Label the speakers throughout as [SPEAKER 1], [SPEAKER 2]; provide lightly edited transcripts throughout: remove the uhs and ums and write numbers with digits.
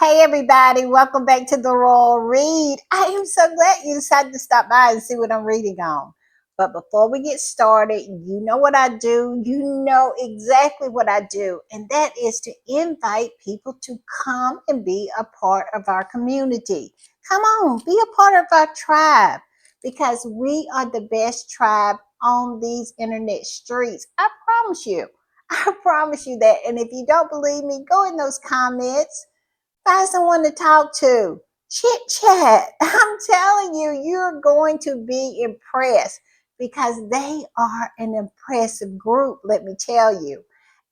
[SPEAKER 1] Hey everybody, welcome back to the Royal Read. I am so glad you decided to stop by and see what I'm reading on. But before we get started, you know what I do. You know exactly what I do, and that is to invite people to come and be a part of our community. Come on, be a part of our tribe because we are the best tribe on these internet streets. I promise you. I promise you that. And if you don't believe me, go in those comments. Find someone to talk to. Chit chat. I'm telling you, you're going to be impressed because they are an impressive group, let me tell you.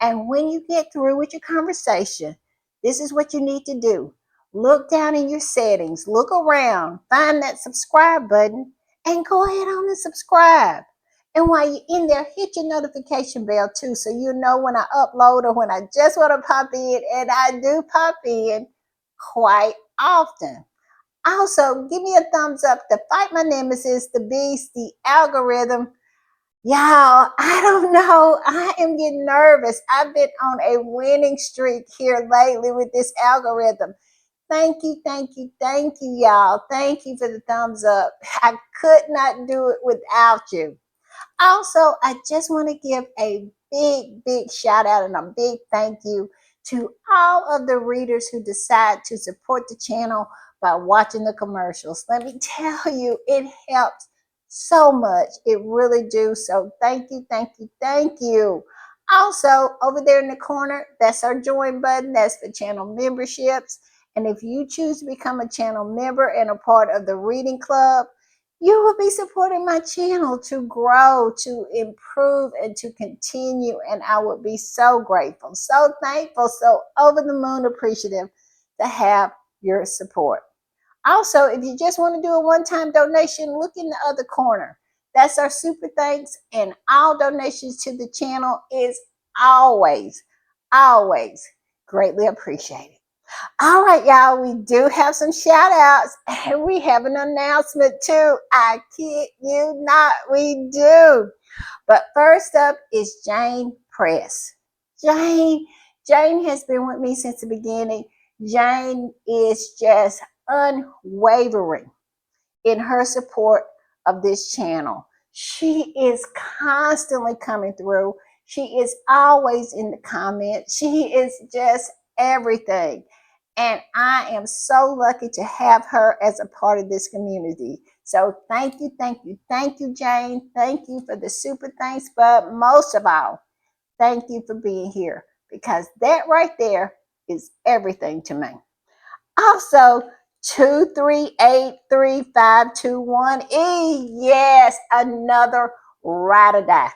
[SPEAKER 1] And when you get through with your conversation, this is what you need to do. Look down in your settings, look around, find that subscribe button, and go ahead on and subscribe. And while you're in there, hit your notification bell too, so you know when I upload or when I just want to pop in, and I do pop in quite often. Also, give me a thumbs up to fight my nemesis, the beast, the algorithm. Y'all, I don't know. I am getting nervous. I've been on a winning streak here lately with this algorithm. Thank you, thank you, thank you, y'all. Thank you for the thumbs up. I could not do it without you. Also, I just want to give a big shout out and a big thank you to all of the readers who decide to support the channel by watching the commercials. Let me tell you, it helps so much. It really do. So thank you, thank you, thank you. Also, over there in the corner, that's our join button. That's for channel memberships. And if you choose to become a channel member and a part of the reading club, you will be supporting my channel to grow, to improve, and to continue. And I would be so grateful, so thankful, so over the moon appreciative to have your support. Also, if you just want to do a one-time donation, look in the other corner. That's our super thanks, and all donations to the channel is always greatly appreciated. All right, y'all, we do have some shout outs and we have an announcement too. I kid you not, we do. But first up is Jane Press. Jane has been with me since the beginning. Jane is just unwavering in her support of this channel. She is constantly coming through. She is always in the comments. She is just everything. And I am so lucky to have her as a part of this community. So thank you, Jane. Thank you for the super thanks. But most of all, thank you for being here because that right there is everything to me. Also, 2383521E. Yes, another ride or die.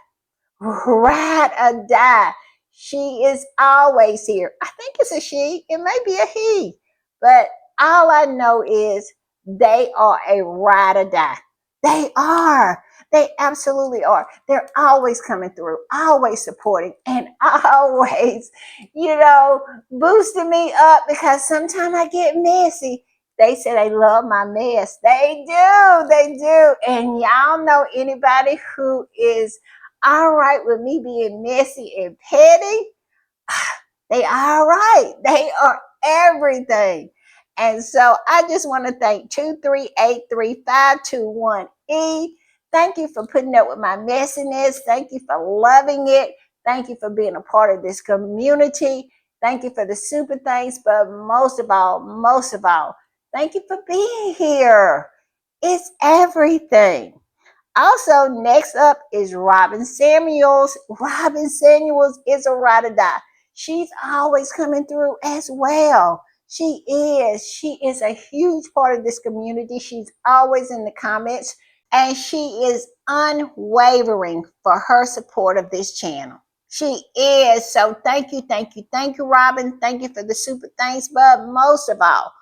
[SPEAKER 1] Ride or die. She is always here. I think it's a she. It may be a he. But all I know is they are a ride or die. They are. They absolutely are. They're always coming through, always supporting, and always, boosting me up because sometimes I get messy. They say they love my mess. They do. And y'all know anybody who is all right with me being messy and petty, they are all right. They are everything. And so I just want to thank 2383521E. Thank you for putting up with my messiness. Thank you for loving it. Thank you for being a part of this community. Thank you for the super thanks. But most of all, thank you for being here. It's everything. Also, next up is Robin Samuels. Robin Samuels is a ride or die. She's always coming through as well. She is a huge part of this community. She's always in the comments, and she is unwavering for her support of this channel. She is. So thank you, Robin. Thank you for the super thanks. But most of all,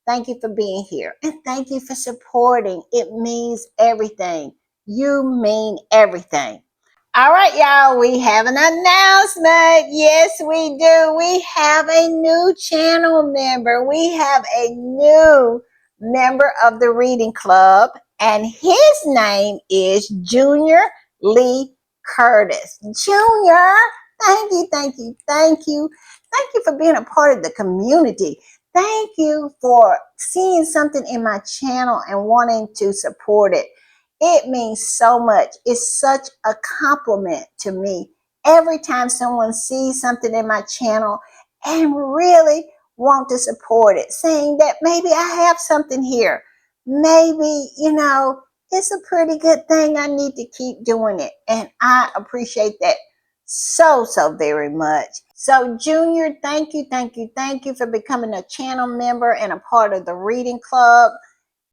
[SPEAKER 1] thank you for being here. And thank you for supporting. It means everything. You mean everything. All right, y'all, we have an announcement. Yes, we do. We have a new channel member. We have a new member of the reading club, and his name is Junior Lee Curtis. Junior, Thank you, thank you, thank you. Thank you for being a part of the community. Thank you for seeing something in my channel and wanting to support it. It means so much. It's such a compliment to me every time someone sees something in my channel and really want to support it, saying that maybe I have something here. Maybe, it's a pretty good thing. I need to keep doing it. And I appreciate that so very much. So Junior, thank you, thank you, thank you for becoming a channel member and a part of the reading club.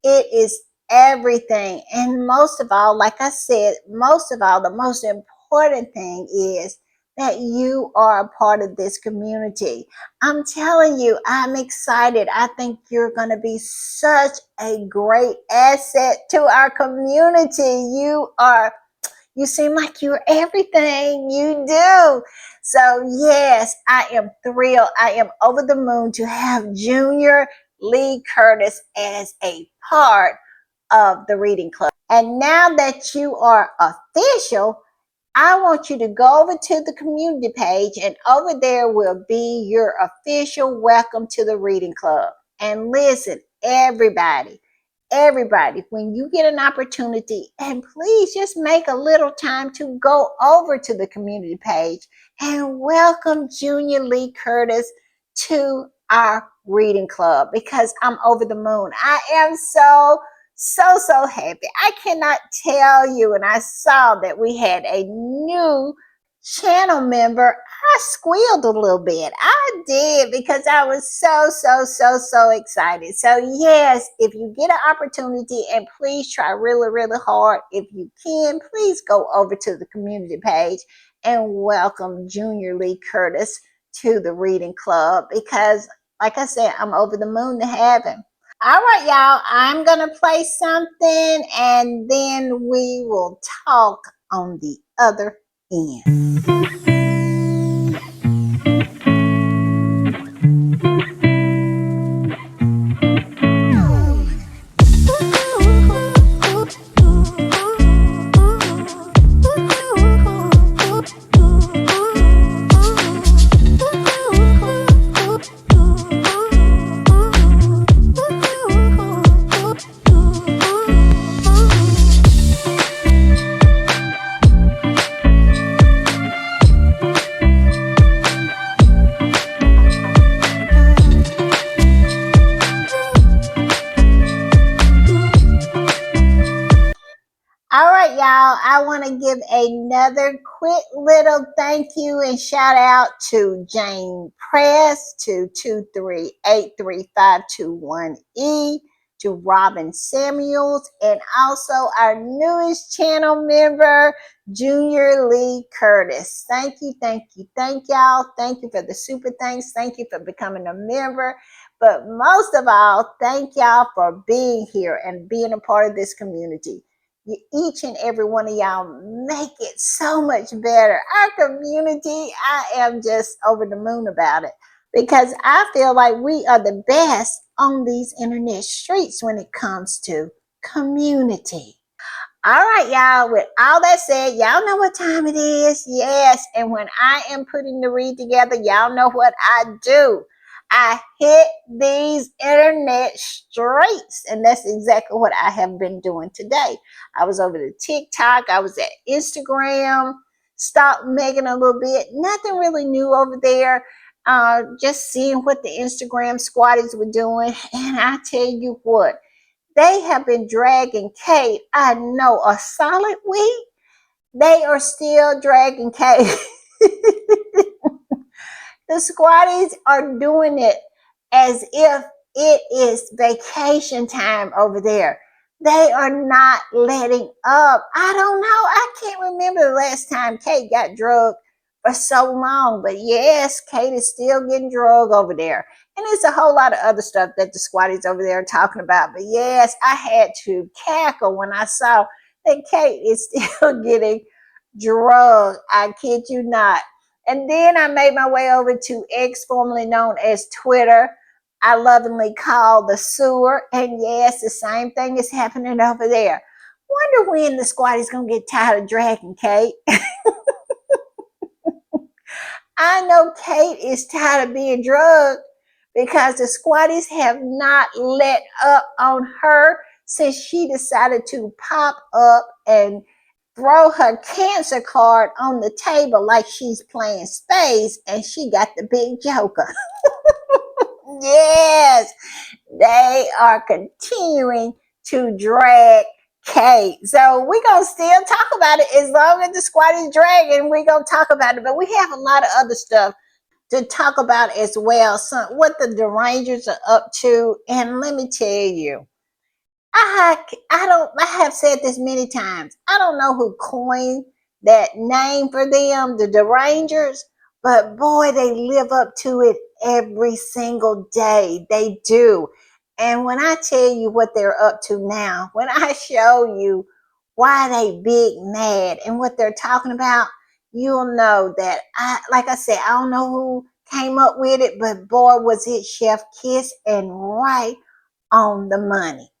[SPEAKER 1] It is everything. And most of all, like I said, most of all, the most important thing is that you are a part of this community. I'm telling you, I'm excited. I think you're going to be such a great asset to our community. You seem like you're everything. You do. So yes, I am thrilled. I am over the moon to have Junior Lee Curtis as a part of the reading club. And now that you are official, I want you to go over to the community page, and over there will be your official welcome to the reading club. And listen, everybody, when you get an opportunity, and please just make a little time to go over to the community page and welcome Junior Lee Curtis to our reading club, because I'm over the moon. I am so happy. I cannot tell you. And I saw that we had a new channel member. I squealed a little bit. I did, because I was so excited. So yes, if you get an opportunity, and please try really hard. If you can, please go over to the community page and welcome Junior Lee Curtis to the reading club, because like I said, I'm over the moon to have him. All right, y'all, I'm going to play something and then we will talk on the other end. All right, y'all, I want to give another quick little thank you and shout out to Jane Press, to 2383521E, to Robin Samuels, and also our newest channel member, Junior Lee Curtis. Thank you, thank y'all. Thank you for the super thanks. Thank you for becoming a member. But most of all, thank y'all for being here and being a part of this community. Each and every one of y'all make it so much better. Our community, I am just over the moon about it, because I feel like we are the best on these internet streets when it comes to community. All right, y'all. With all that said, y'all know what time it is. Yes. And when I am putting the read together, y'all know what I do. I hit these internet streets. And that's exactly what I have been doing today. I was over to TikTok. I was at Instagram. Stalked Meghan a little bit. Nothing really new over there. Just seeing what the Instagram squatties were doing. And I tell you what, they have been dragging Kate, I know, a solid week. They are still dragging Kate. The squatties are doing it as if it is vacation time over there. They are not letting up. I don't know. I can't remember the last time Kate got drugged for so long. But yes, Kate is still getting drugged over there. And there's a whole lot of other stuff that the squatties over there are talking about. But yes, I had to cackle when I saw that Kate is still getting drugged. I kid you not. And then I made my way over to X, formerly known as Twitter. I lovingly call the sewer. And yes, the same thing is happening over there. Wonder when the squad is going to get tired of dragging Kate. I know Kate is tired of being drugged because the squatties have not let up on her since she decided to pop up and throw her cancer card on the table like she's playing spades and she got the big joker. Yes, they are continuing to drag Kate. So we're going to still talk about it as long as the squad is dragging. We're going to talk about it. But we have a lot of other stuff to talk about as well. So what the derangers are up to. And let me tell you, I have said this many times. I don't know who coined that name for them, the derangers, but boy, they live up to it every single day. They do. And when I tell you what they're up to now, when I show you why they big mad and what they're talking about, you'll know that like I said, I don't know who came up with it, but boy, was it Chef Kiss and right on the money.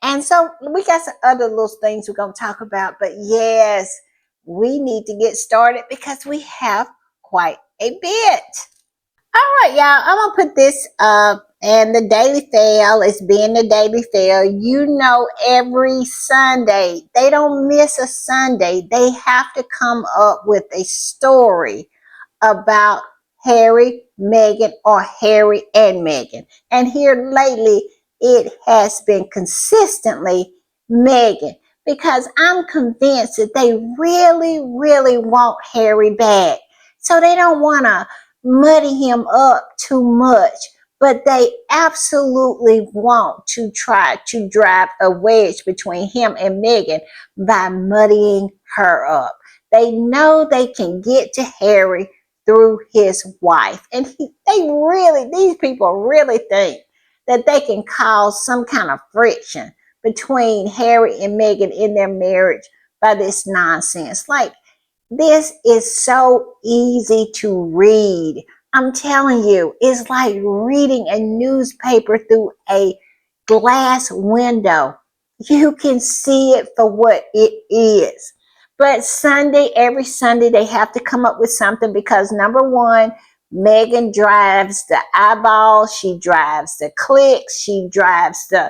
[SPEAKER 1] And so we got some other little things we're going to talk about. But yes, we need to get started because we have quite a bit. All right, y'all. I'm going to put this up. And the Daily Fail is being the Daily Fail. You know, every Sunday, they don't miss a Sunday. They have to come up with a story about Harry, Meghan, or Harry and Meghan. And here lately, it has been consistently Meghan because I'm convinced that they really, really want Harry back. So they don't want to muddy him up too much, but they absolutely want to try to drive a wedge between him and Meghan by muddying her up. They know they can get to Harry through his wife. And these people really think that they can cause some kind of friction between Harry and Meghan in their marriage by this nonsense. Like, this is so easy to read. I'm telling you, it's like reading a newspaper through a glass window. You can see it for what it is. But every Sunday, they have to come up with something because number one, Meghan drives the eyeballs, she drives the clicks, she drives the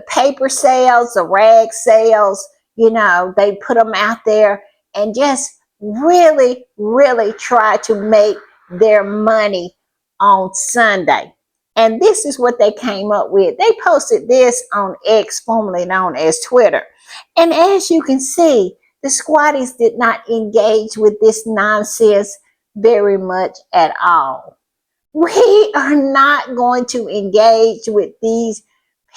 [SPEAKER 1] paper sales, the rag sales. They put them out there and just really, really try to make their money on Sunday. And this is what they came up with. They posted this on X, formerly known as Twitter. And as you can see, the squatties did not engage with this nonsense very much at all. We are not going to engage with these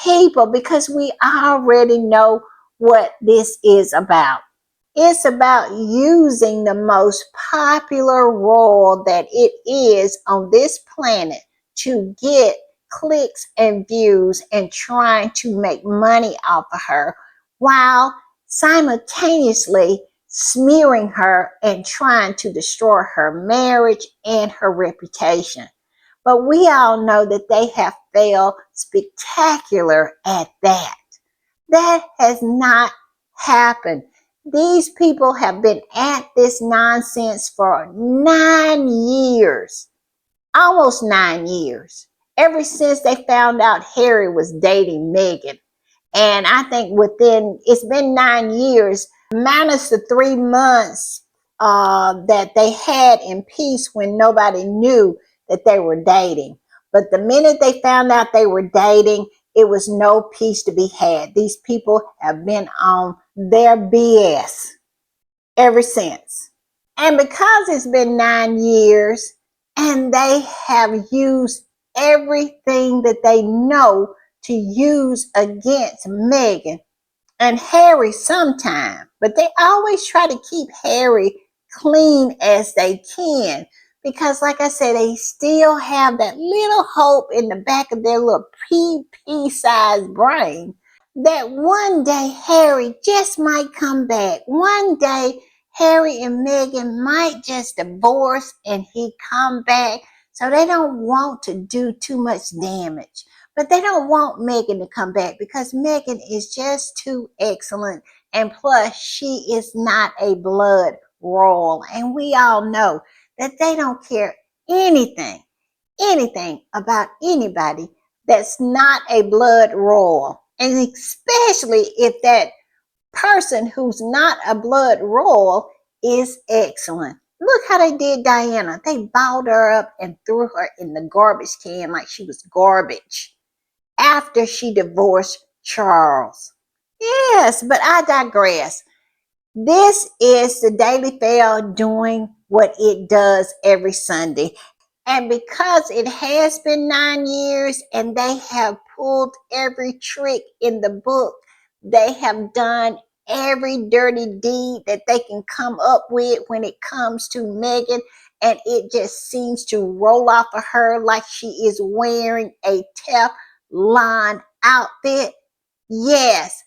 [SPEAKER 1] people because we already know what this is about. It's about using the most popular role that it is on this planet to get clicks and views and trying to make money off of her while simultaneously smearing her and trying to destroy her marriage and her reputation. But we all know that they have failed spectacular at that. That has not happened. These people have been at this nonsense for 9 years, almost 9 years, ever since they found out Harry was dating Meghan. And I think it's been 9 years, minus the 3 months that they had in peace when nobody knew that they were dating. But the minute they found out they were dating, it was no peace to be had. These people have been on their BS ever since. And because it's been 9 years and they have used everything that they know to use against Meghan and Harry sometime, but they always try to keep Harry clean as they can because, like I said, they still have that little hope in the back of their little pea-sized brain that one day Harry just might come back. One day Harry and Meghan might just divorce and he come back. So they don't want to do too much damage. But they don't want Meghan to come back because Meghan is just too excellent. And plus, she is not a blood royal. And we all know that they don't care anything about anybody that's not a blood royal. And especially if that person who's not a blood royal is excellent. Look how they did Diana. They balled her up and threw her in the garbage can like she was garbage after she divorced Charles. Yes, but I digress. This is the Daily Fail doing what it does every Sunday. And because it has been 9 years and they have pulled every trick in the book, they have done every dirty deed that they can come up with when it comes to Meghan. And it just seems to roll off of her like she is wearing a Teflon outfit. Yes,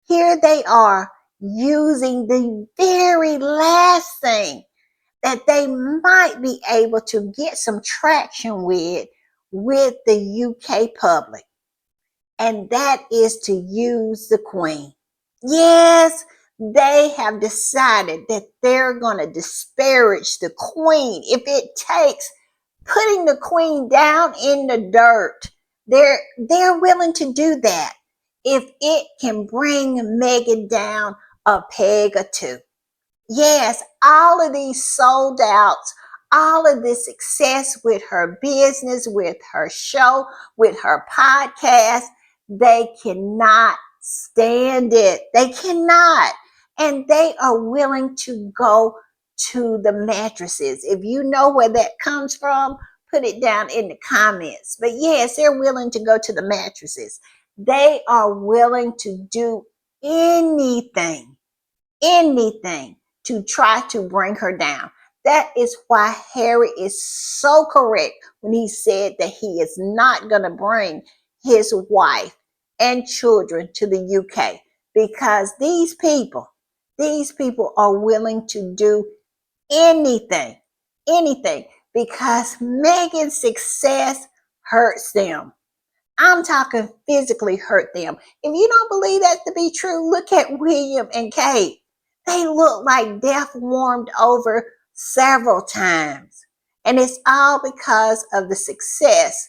[SPEAKER 1] here they are using the very last thing that they might be able to get some traction with the UK public, and that is to use the Queen. Yes, they have decided that they're going to disparage the Queen if it takes putting the Queen down in the dirt. They're willing to do that if it can bring Meghan down a peg or two. Yes, all of these sold outs, all of this success with her business, with her show, with her podcast, they cannot stand it. They cannot. And they are willing to go to the mattresses. If you know where that comes from, put it down in the comments. But yes, they're willing to go to the mattresses. They are willing to do anything to try to bring her down. That is why Harry is so correct when he said that he is not going to bring his wife and children to the UK, because these people are willing to do anything, because Meghan's success hurts them. I'm talking physically hurt them. If you don't believe that to be true, look at William and Kate. They look like death warmed over several times. And it's all because of the success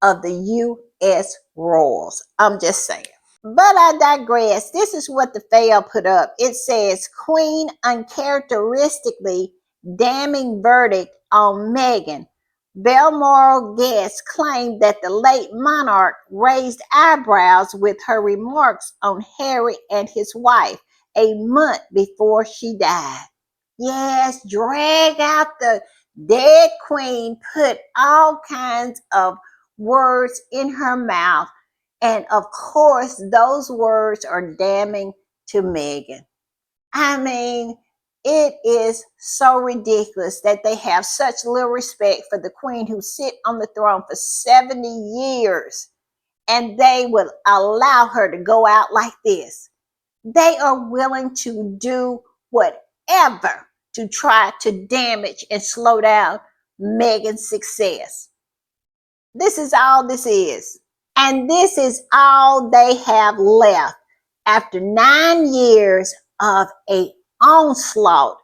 [SPEAKER 1] of the U.S. royals. I'm just saying. But I digress. This is what the Fail put up. It says, Queen uncharacteristically damning verdict on Meghan. Balmoral guests claimed that the late monarch raised eyebrows with her remarks on Harry and his wife a month before she died. Yes, drag out the dead queen, put all kinds of words in her mouth, and of course, those words are damning to Meghan. I mean, it is so ridiculous that they have such little respect for the queen who sit on the throne for 70 years, and they would allow her to go out like this. They are willing to do whatever to try to damage and slow down Meghan's success. This is all this is. And this is all they have left after 9 years of a onslaught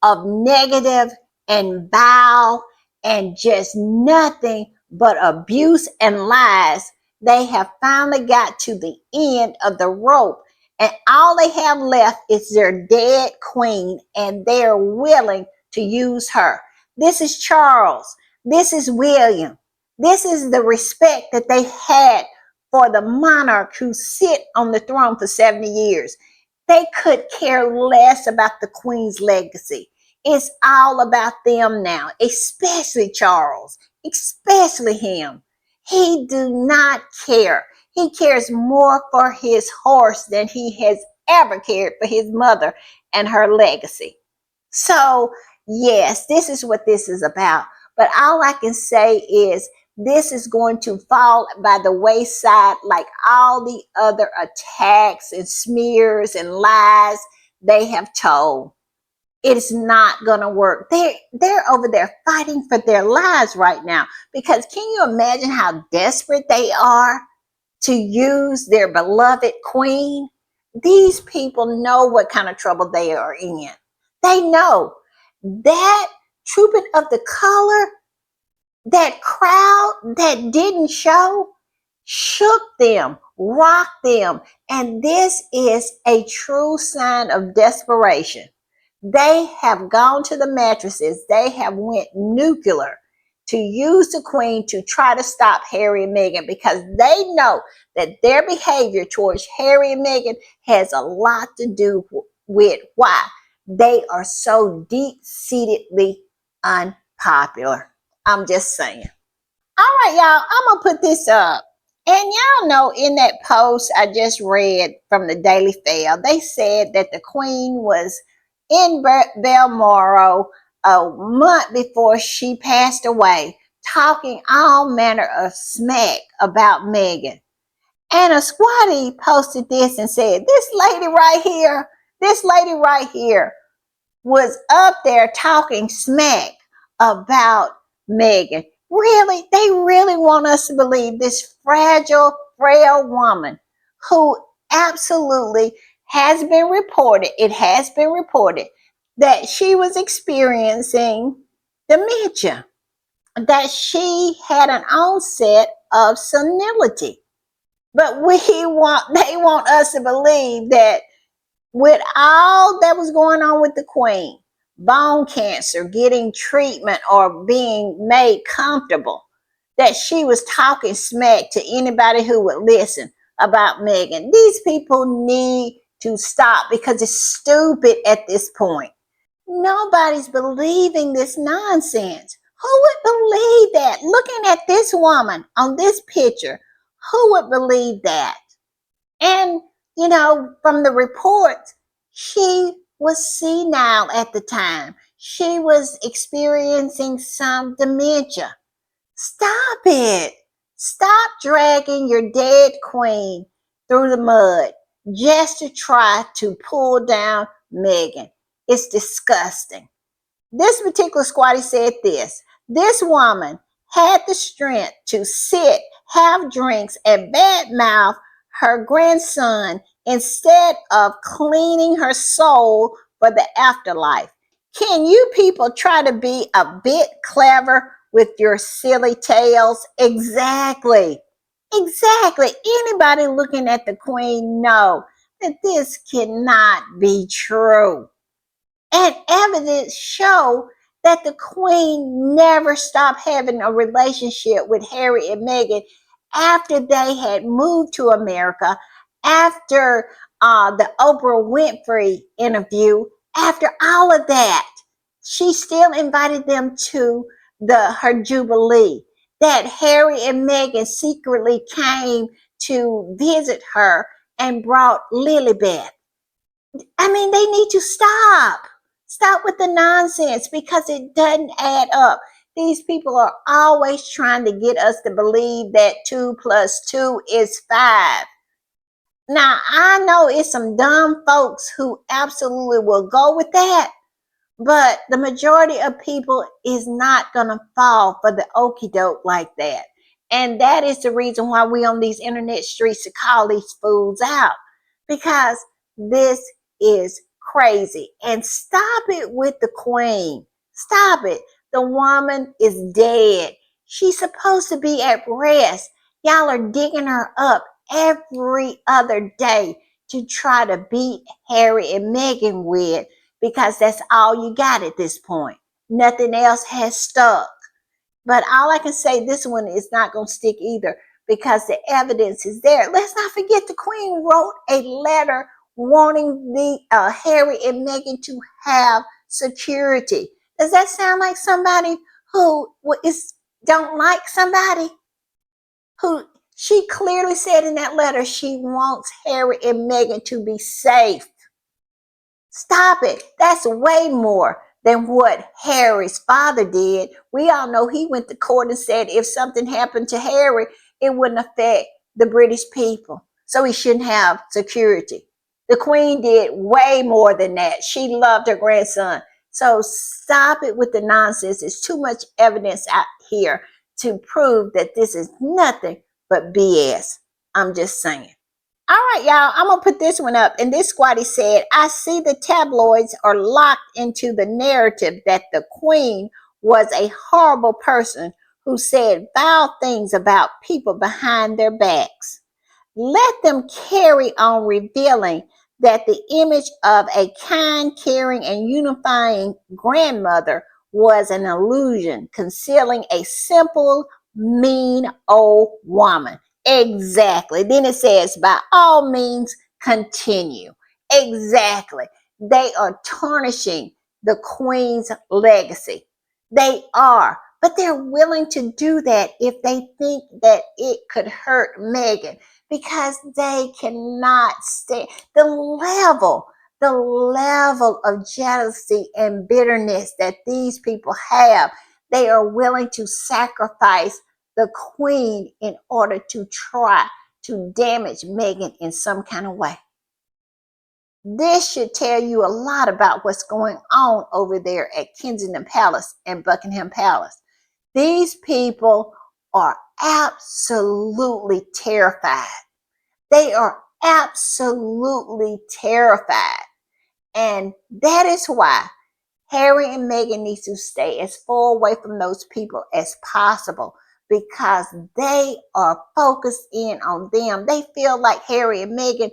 [SPEAKER 1] of negative and vile and just nothing but abuse and lies. They have finally got to the end of the rope, and all they have left is their dead queen, and they're willing to use her. This is Charles. This is William. This is the respect that they had for the monarch who sit on the throne for 70 years. They could care less about the queen's legacy. It's all about them now, especially Charles, especially him. He do not care. He cares more for his horse than he has ever cared for his mother and her legacy. So, yes, this is what this is about. But all I can say is this is going to fall by the wayside like all the other attacks and smears and lies they have told. It's not going to work. They're over there fighting for their lives right now, because can you imagine how desperate they are to use their beloved queen? These people know what kind of trouble they are in. They know that trooping of the color, that crowd that didn't show, shook them, rocked them. And this is a true sign of desperation. They have gone to the mattresses. They have went nuclear to use the queen to try to stop Harry and Meghan, because they know that their behavior towards Harry and Meghan has a lot to do with why they are so deep-seatedly unpopular. I'm just saying. All right, y'all, I'm going to put this up. And y'all know, in that post I just read from the Daily Fail, they said that the Queen was in Balmoral a month before she passed away, talking all manner of smack about Meghan. And a squatty posted this and said, this lady right here was up there talking smack about Meghan. Really? They really want us to believe this fragile, frail woman who absolutely it has been reported that she was experiencing dementia, that she had an onset of senility. But they want us to believe that with all that was going on with the Queen, bone cancer, getting treatment or being made comfortable, that she was talking smack to anybody who would listen about Meghan. These people need to stop, because it's stupid at this point. Nobody's believing this nonsense. Who would believe that? Looking at this woman on this picture, who would believe that? And, from the reports, she was senile at the time. She was experiencing some dementia. Stop it. Stop dragging your dead queen through the mud just to try to pull down Meghan. It's disgusting. This particular squatty said this woman had the strength to sit, have drinks, and badmouth her grandson instead of cleaning her soul for the afterlife. Can you people try to be a bit clever with your silly tales? Exactly. Anybody looking at the queen know that this cannot be true. And evidence show that the Queen never stopped having a relationship with Harry and Meghan after they had moved to America, after the Oprah Winfrey interview, after all of that. She still invited them to her Jubilee, that Harry and Meghan secretly came to visit her and brought Lilibet. I mean, they need to stop. Stop with the nonsense, because it doesn't add up. These people are always trying to get us to believe that 2 + 2 is 5. Now, I know it's some dumb folks who absolutely will go with that, but the majority of people is not going to fall for the okie doke like that. And that is the reason why we on these internet streets to call these fools out, because this is crazy. And stop it with the Queen. Stop it. The woman is dead. She's supposed to be at rest. Y'all are digging her up every other day to try to beat Harry and Meghan with, because that's all you got at this point. Nothing else has stuck. But all I can say, this one is not going to stick either, because the evidence is there. Let's not forget the Queen wrote a letter wanting the Harry and Meghan to have security. Does that sound like somebody who don't like somebody? Who she clearly said in that letter she wants Harry and Meghan to be safe. Stop it. That's way more than what Harry's father did. We all know he went to court and said if something happened to Harry, it wouldn't affect the British people, so he shouldn't have security. The Queen did way more than that. She loved her grandson. So stop it with the nonsense. There's too much evidence out here to prove that this is nothing but BS. I'm just saying. All right, y'all, I'm going to put this one up. And this squatty said, I see the tabloids are locked into the narrative that the queen was a horrible person who said vile things about people behind their backs. Let them carry on revealing that the image of a kind, caring, and unifying grandmother was an illusion, concealing a simple, mean old woman. Exactly. Then it says, by all means, continue. Exactly. They are tarnishing the queen's legacy. They are. But they're willing to do that if they think that it could hurt Meghan, because they cannot stand the level of jealousy and bitterness that these people have. They are willing to sacrifice the queen in order to try to damage Meghan in some kind of way. This should tell you a lot about what's going on over there at Kensington Palace and Buckingham Palace. These people are absolutely terrified. They are absolutely terrified. And that is why Harry and Meghan need to stay as far away from those people as possible, because they are focused in on them. They feel like Harry and Meghan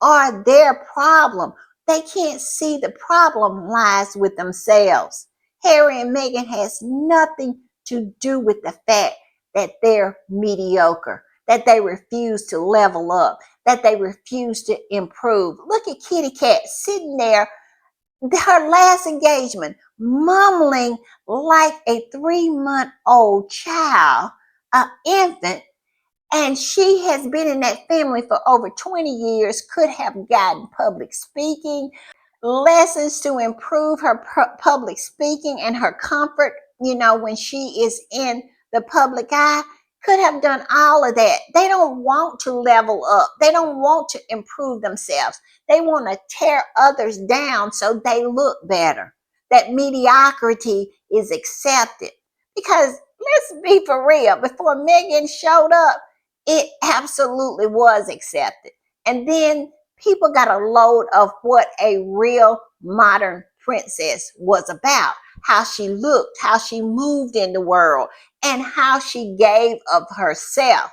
[SPEAKER 1] are their problem. They can't see the problem lies with themselves. Harry and Meghan has nothing to do with the fact that they're mediocre, that they refuse to level up, that they refuse to improve. Look at Kitty Cat sitting there, her last engagement, mumbling like a 3-month-old child, an infant, and she has been in that family for over 20 years, could have gotten public speaking lessons to improve her public speaking and her comfort, when she is in the public eye. Could have done all of that. They don't want to level up. They don't want to improve themselves. They want to tear others down so they look better. That mediocrity is accepted. Because let's be for real, before Meghan showed up, it absolutely was accepted. And then people got a load of what a real modern princess was about, how she looked, how she moved in the world, and how she gave of herself.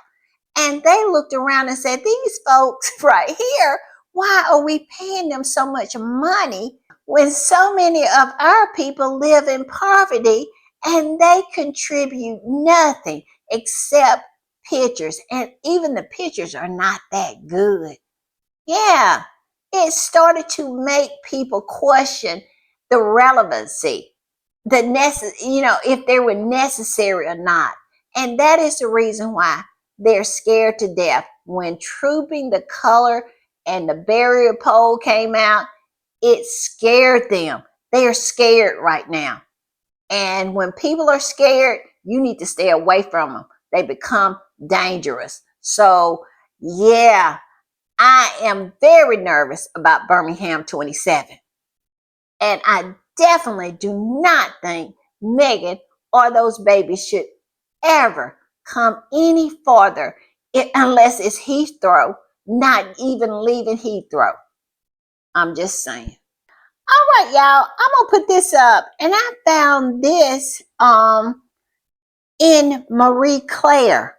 [SPEAKER 1] And they looked around and said, these folks right here, why are we paying them so much money when so many of our people live in poverty and they contribute nothing except pictures? And even the pictures are not that good. Yeah, it started to make people question the relevancy, if they were necessary or not. And that is the reason why they're scared to death. When Trooping the Color and the Barrier Pole came out, it scared them. They are scared right now. And when people are scared, you need to stay away from them. They become dangerous. So, yeah, I am very nervous about Birmingham 27. And I definitely do not think Meghan or those babies should ever come any farther, unless it's Heathrow, not even leaving Heathrow. I'm just saying. All right, y'all, I'm going to put this up. And I found this in Marie Claire.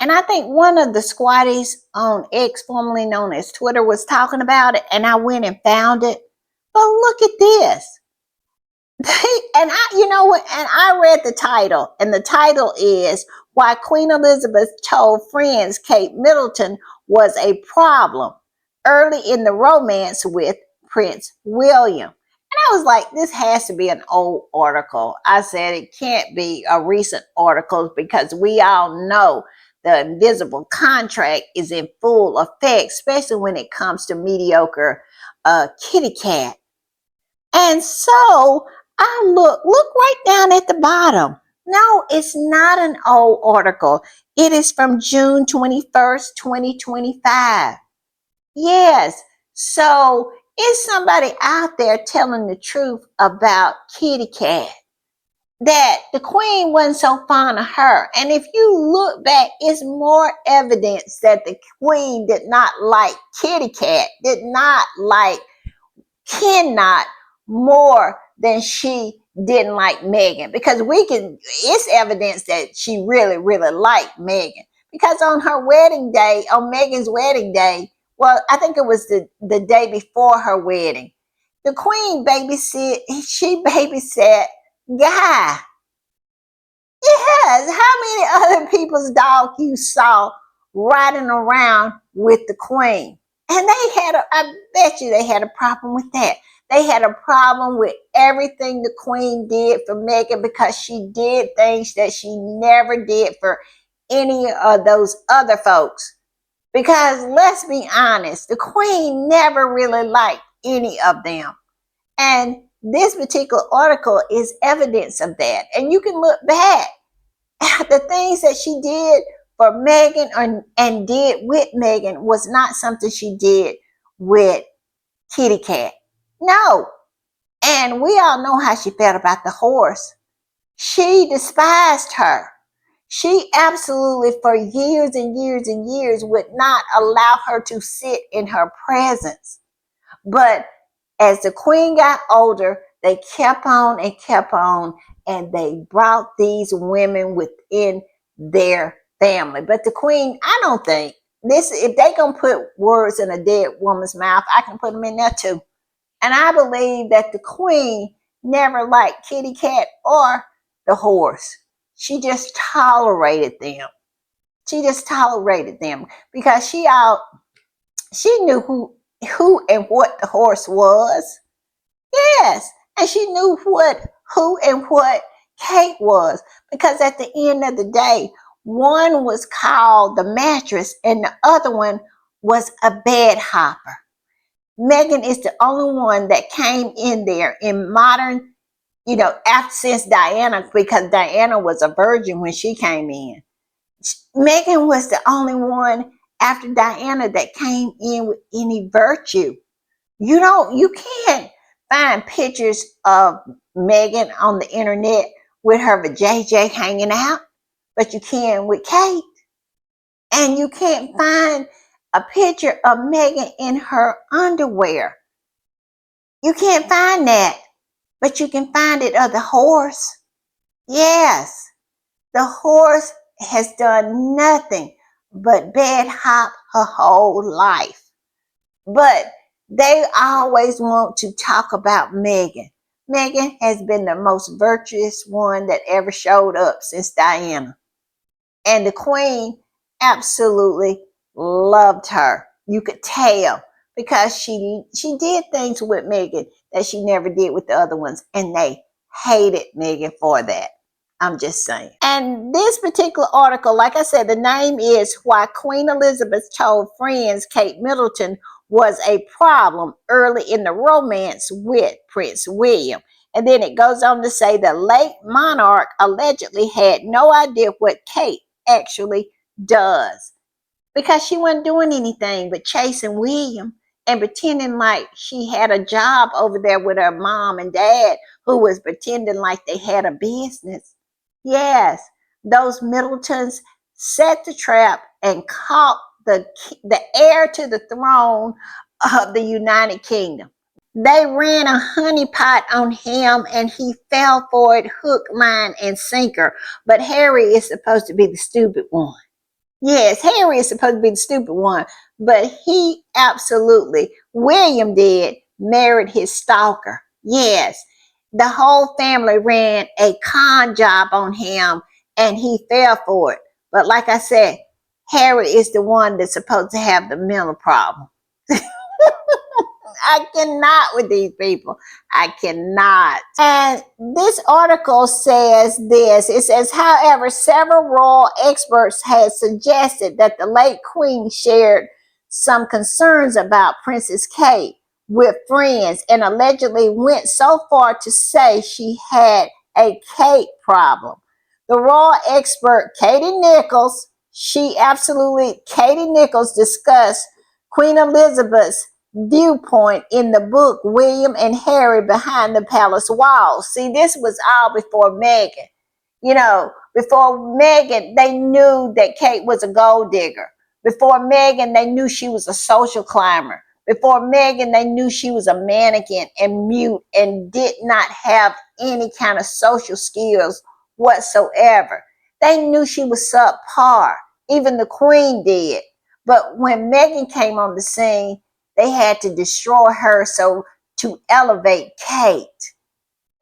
[SPEAKER 1] And I think one of the squatties on X, formerly known as Twitter, was talking about it. And I went and found it. But look at this. And I read the title, and the title is Why Queen Elizabeth Told Friends Kate Middleton Was a Problem Early in the Romance with Prince William. And I was like, this has to be an old article. I said it can't be a recent article, because we all know the invisible contract is in full effect, especially when it comes to mediocre kitty cat. And so I look right down at the bottom. No, it's not an old article. It is from June 21st, 2025. Yes. So is somebody out there telling the truth about kitty cat? that the queen wasn't so fond of her. And if you look back, it's more evidence that the queen did not like Kitty Cat, did not like cannot more than she didn't like Meghan, because it's evidence that she really, really liked Meghan, because on her wedding day, on Meghan's wedding day, well, I think it was the day before her wedding, the queen she babysat Guy. Yes, how many other people's dog you saw riding around with the queen? And I bet you they had a problem with that. They had a problem with everything the queen did for Meghan, because she did things that she never did for any of those other folks. Because let's be honest, the queen never really liked any of them. And this particular article is evidence of that. And you can look back the things that she did for Meghan and did with Meghan was not something she did with Kitty Cat. No. And we all know how she felt about the horse. She despised her. She absolutely, for years and years and years, would not allow her to sit in her presence. But as the queen got older, they kept on and kept on, and they brought these women within their family. But the queen, I don't think this, if they gonna put words in a dead woman's mouth, I can put them in there too. And I believe that the queen never liked Kitty Cat or the horse. She just tolerated them. She just tolerated them because she knew who and what the horse was. Yes, and she knew who and what Kate was, because at the end of the day, one was called the mattress and the other one was a bed hopper. Meghan is the only one that came in there in modern, after since Diana, because Diana was a virgin when she came in. Meghan was the only one after Diana that came in with any virtue. You can't find pictures of Meghan on the internet with her vajayjay hanging out, but you can with Kate. And you can't find a picture of Meghan in her underwear. You can't find that, but you can find it of the horse. Yes, the horse has done nothing but bed hop her whole life. But they always want to talk about Meghan. Meghan has been the most virtuous one that ever showed up since Diana. And the queen absolutely loved her. You could tell, because she did things with Meghan that she never did with the other ones, and they hated Meghan for that. I'm just saying. And this particular article, like I said, the name is Why Queen Elizabeth Told Friends Kate Middleton Was a Problem Early in the Romance with Prince William. And then it goes on to say the late monarch allegedly had no idea what Kate actually does, because she wasn't doing anything but chasing William and pretending like she had a job over there with her mom and dad, who was pretending like they had a business. Yes, those Middletons set the trap and caught the heir to the throne of the United Kingdom. They ran a honeypot on him and he fell for it hook, line, and sinker. But Harry is supposed to be the stupid one. Yes, Harry is supposed to be the stupid one, but he absolutely, William did, married his stalker. Yes, the whole family ran a con job on him and he fell for it. But like I said, Harry is the one that's supposed to have the mental problem. I cannot with these people. I cannot. And this article says this. It says, however, several royal experts had suggested that the late queen shared some concerns about Princess Kate with friends and allegedly went so far to say she had a Kate problem. The royal expert Katie Nichols discussed Queen Elizabeth's viewpoint in the book William and Harry Behind the Palace Walls. See, this was all before Meghan. You know, before Meghan, they knew that Kate was a gold digger. Before Meghan, they knew she was a social climber. Before Meghan, they knew she was a mannequin and mute and did not have any kind of social skills whatsoever. They knew she was subpar. Even the Queen did. But when Meghan came on the scene, they had to destroy her so to elevate Kate.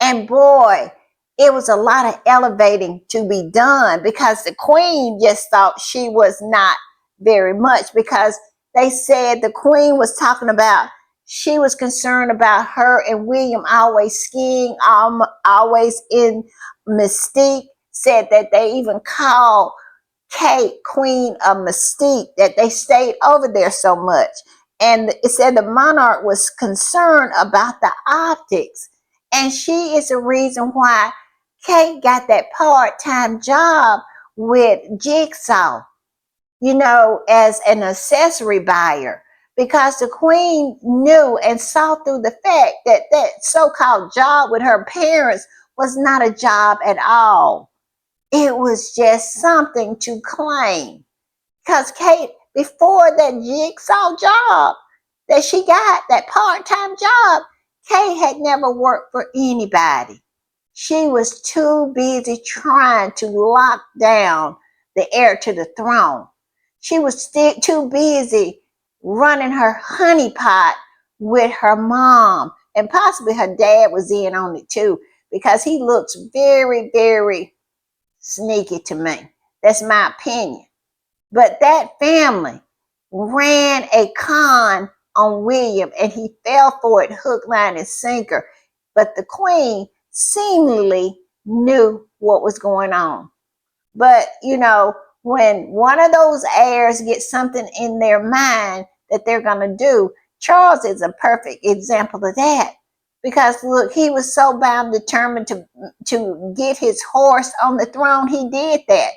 [SPEAKER 1] And boy, it was a lot of elevating to be done because the Queen just thought she was not very much, because they said the Queen was talking about she was concerned about her and William always skiing, always in Mystique, said that they even called Kate Queen of Mystique, that they stayed over there so much. And it said the monarch was concerned about the optics. And she is the reason why Kate got that part-time job with Jigsaw, you know, as an accessory buyer. Because the Queen knew and saw through the fact that that so-called job with her parents was not a job at all. It was just something to claim. Because Kate, before that Jigsaw job that she got, that part-time job, Kate had never worked for anybody. She was too busy trying to lock down the heir to the throne. She was still too busy running her honeypot with her mom. And possibly her dad was in on it too, because he looks very, very sneaky to me. That's my opinion. But that family ran a con on William and he fell for it hook, line, and sinker. But the Queen seemingly knew what was going on. But, you know, when one of those heirs gets something in their mind that they're going to do, Charles is a perfect example of that. Because look, he was so bound, determined to get his horse on the throne, he did that.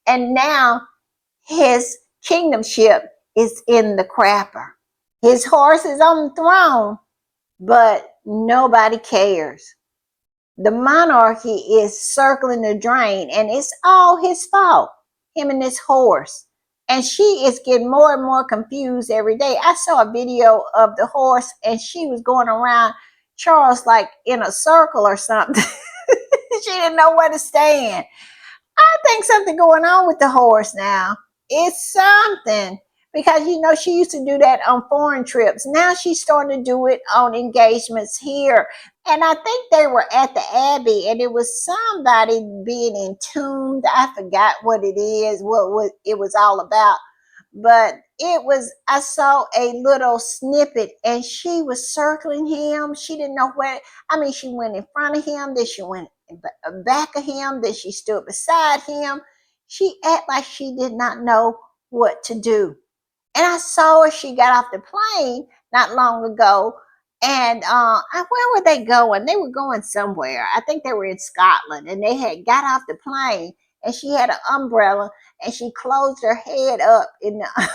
[SPEAKER 1] And now his kingdomship is in the crapper. His horse is on the throne, but nobody cares. The monarchy is circling the drain, and it's all his fault, him and his horse. And she is getting more and more confused every day. I saw a video of the horse, and she was going around Charles like in a circle or something. She didn't know where to stand. I think something going on with the horse now. It's something, because you know she used to do that on foreign trips. Now she's starting to do it on engagements here. And I think they were at the Abbey, and it was somebody being entombed. I forgot what it is, what it was all about. But it was, I saw a little snippet, and she was circling him. She didn't know where. I mean, she went in front of him, then she went back of him, then she stood beside him. She acted like she did not know what to do. And I saw her, she got off the plane not long ago. And where were they going? They were going somewhere. I think they were in Scotland, and they had got off the plane, and she had an umbrella, and she closed her head up in the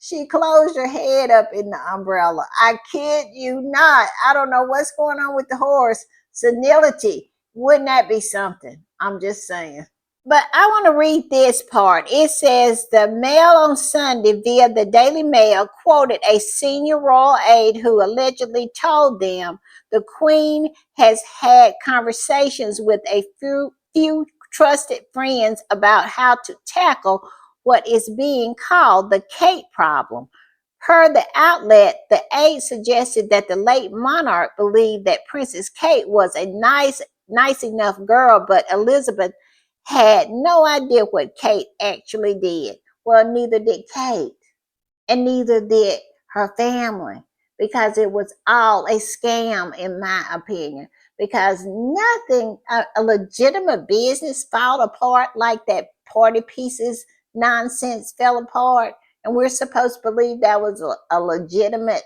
[SPEAKER 1] she closed her head up in the umbrella. I kid you not. I don't know what's going on with the horse. Senility. Wouldn't that be something? I'm just saying. But I want to read this part. It says the Mail on Sunday via the Daily Mail quoted a senior royal aide who allegedly told them the Queen has had conversations with a few trusted friends about how to tackle what is being called the Kate problem. Per the outlet, the aide suggested that the late monarch believed that Princess Kate was a nice enough girl, but Elizabeth had no idea what Kate actually did. Well, neither did Kate, and neither did her family, because it was all a scam, in my opinion. Because nothing, a legitimate business fall apart like that party pieces nonsense fell apart, and we're supposed to believe that was a legitimate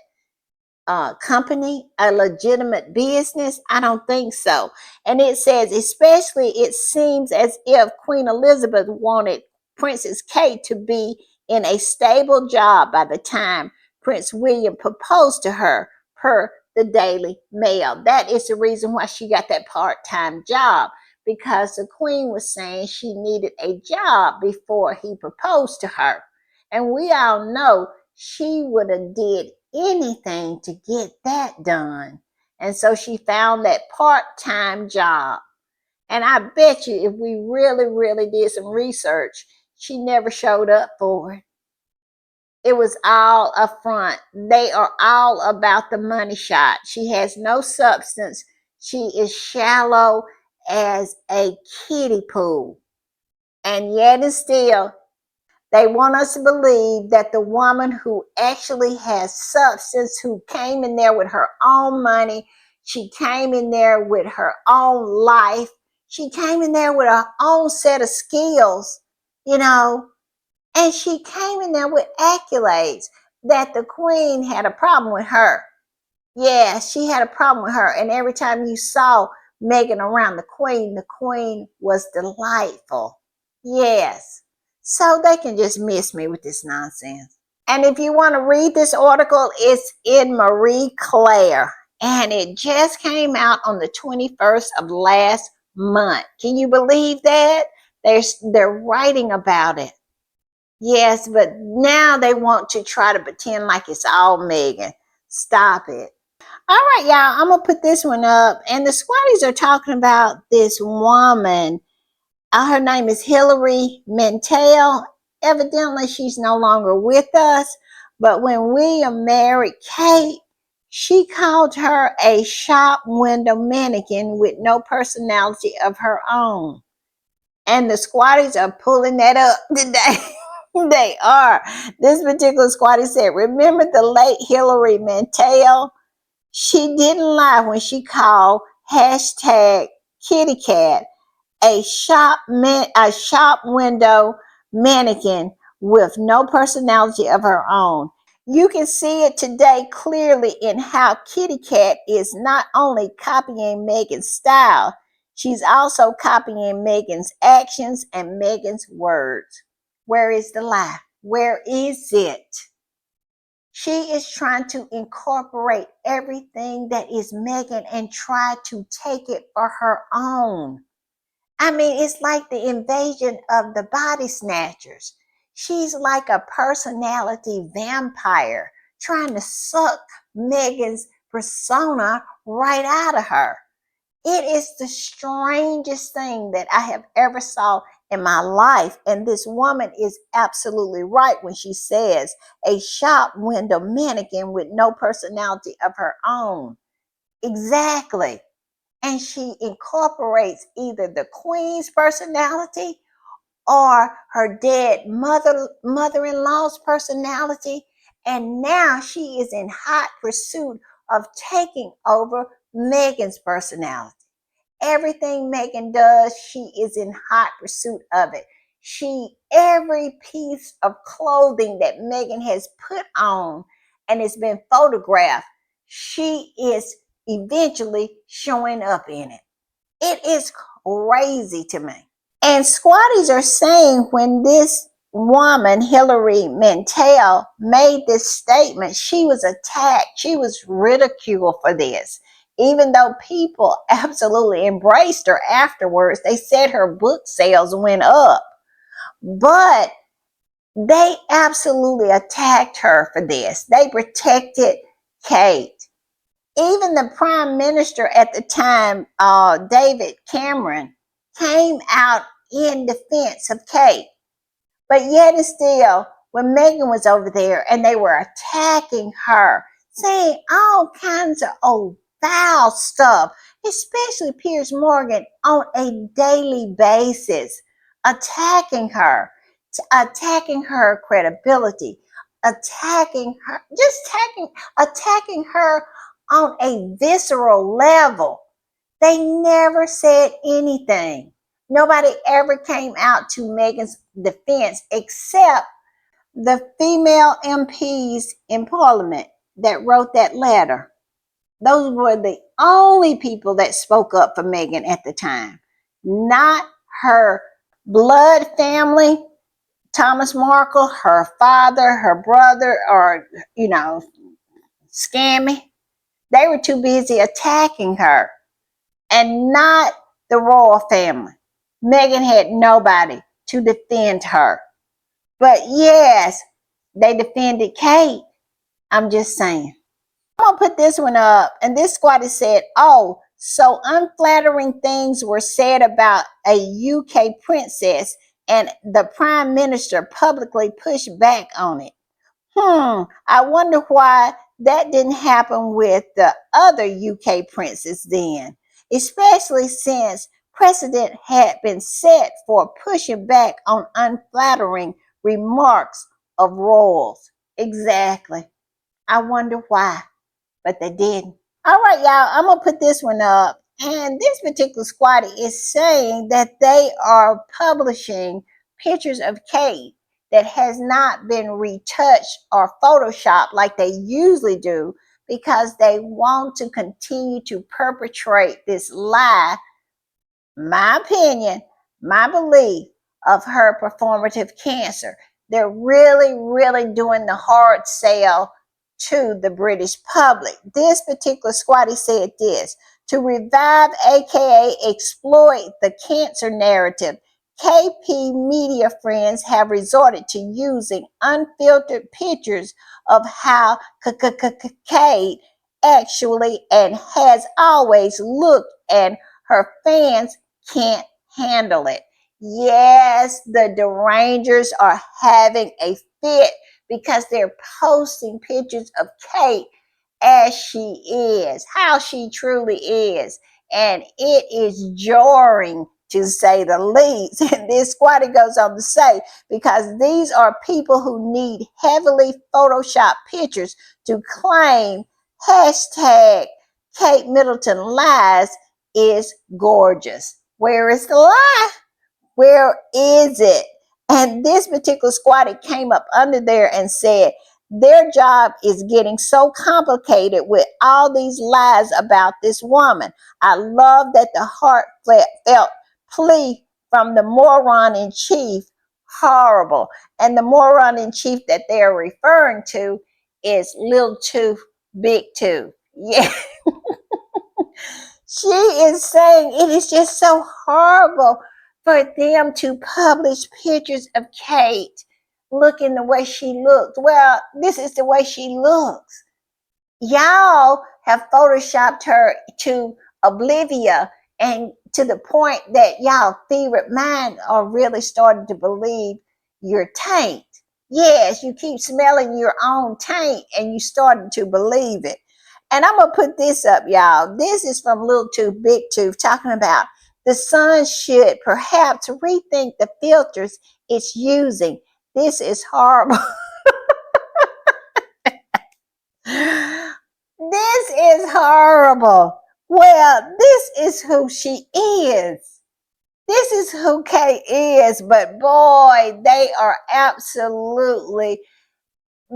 [SPEAKER 1] company, a legitimate business? I don't think so. And it says, especially it seems as if Queen Elizabeth wanted Princess Kate to be in a stable job by the time Prince William proposed to her, per the Daily Mail. That is the reason why she got that part-time job, because the Queen was saying she needed a job before he proposed to her. And we all know she would have did anything to get that done. And so she found that part-time job. And I bet you if we really, really did some research, she never showed up for it. It was all a front. They are all about the money shot. She has no substance. She is shallow as a kiddie pool. And yet and still, they want us to believe that the woman who actually has substance, who came in there with her own money, she came in there with her own life, she came in there with her own set of skills, you know, and she came in there with accolades, that the Queen had a problem with her. Yeah, she had a problem with her. And every time you saw Meghan around the Queen was delightful. Yes. So they can just miss me with this nonsense. And if you want to read this article, it's in Marie Claire. And it just came out on the 21st of last month. Can you believe that? They're writing about it. Yes, but now they want to try to pretend like it's all Meghan. Stop it. All right, y'all, I'm going to put this one up. And the squatties are talking about this woman. Her name is Harry and Meghan. Evidently, she's no longer with us. But when William married Kate, she called her a shop window mannequin with no personality of her own. And the squatties are pulling that up today. They are. This particular squatty said, remember the late Harry and Meghan? She didn't lie when she called hashtag kitty cat a shop window mannequin with no personality of her own. You can see it today clearly in how Kitty Cat is not only copying Meghan's style, she's also copying Meghan's actions and Meghan's words. Where is the lie? Where is it? She is trying to incorporate everything that is Meghan and try to take it for her own. I mean, it's like the invasion of the body snatchers. She's like a personality vampire trying to suck Meghan's persona right out of her. It is the strangest thing that I have ever saw in my life. And this woman is absolutely right when she says a shop window mannequin with no personality of her own. Exactly. And she incorporates either the Queen's personality or her dead mother-in-law's personality. And now she is in hot pursuit of taking over Meghan's personality. Everything Meghan does, she is in hot pursuit of it. Every piece of clothing that Meghan has put on and it's been photographed, she is eventually showing up in it. It is crazy to me. And squatties are saying when this woman, Harry and Meghan, made this statement, she was attacked. She was ridiculed for this. Even though people absolutely embraced her afterwards, they said her book sales went up. But they absolutely attacked her for this. They protected Kate. Even the prime minister at the time, David Cameron, came out in defense of Kate. But yet and still, when Meghan was over there and they were attacking her, saying all kinds of foul stuff, especially Piers Morgan, on a daily basis, attacking her credibility, attacking her, attacking her on a visceral level. They never said anything. Nobody ever came out to Meghan's defense except the female MPs in Parliament that wrote that letter. Those were the only people that spoke up for Meghan at the time. Not her blood family, Thomas Markle, her father, her brother, or, Scammy, they were too busy attacking her and not the royal family. Meghan had nobody to defend her. But yes, they defended Kate. I'm just saying. I'm gonna put this one up, and this squatter said, "Oh, so unflattering things were said about a UK princess, and the Prime Minister publicly pushed back on it. I wonder why that didn't happen with the other UK princes then, especially since precedent had been set for pushing back on unflattering remarks of royals." Exactly. I wonder why, but they didn't. All right, y'all, I'm going to put this one up. And this particular squatter is saying that they are publishing pictures of Kate that has not been retouched or photoshopped like they usually do, because they want to continue to perpetrate this lie, my opinion, my belief, of her performative cancer. They're really, really doing the hard sell to the British public. This particular squatty said this: to revive, aka exploit, the cancer narrative, KP media friends have resorted to using unfiltered pictures of how Kate actually and has always looked, and her fans can't handle it. Yes, the derangers are having a fit because they're posting pictures of Kate as she is, how she truly is. And it is jarring, to say the least. And this squatter goes on to say, because these are people who need heavily photoshopped pictures to claim hashtag Kate Middleton lies is gorgeous. Where is the lie? Where is it? And this particular squatter came up under there and said their job is getting so complicated with all these lies about this woman. I love that the heartfelt plea from the moron in chief, horrible. And the moron in chief that they're referring to is Little Tooth, Big Tooth. Yeah. She is saying it is just so horrible for them to publish pictures of Kate looking the way she looked. Well, this is the way she looks. Y'all have photoshopped her to oblivion, and to the point that y'all favorite mind are really starting to believe your taint. Yes, you keep smelling your own taint and you starting to believe it. And I'm gonna put this up, y'all. This is from Little Tooth, Big Tooth, talking about the sun should perhaps rethink the filters it's using. This is horrible. This is horrible. Well, this is who she is. This is who Kate is. But boy, they are absolutely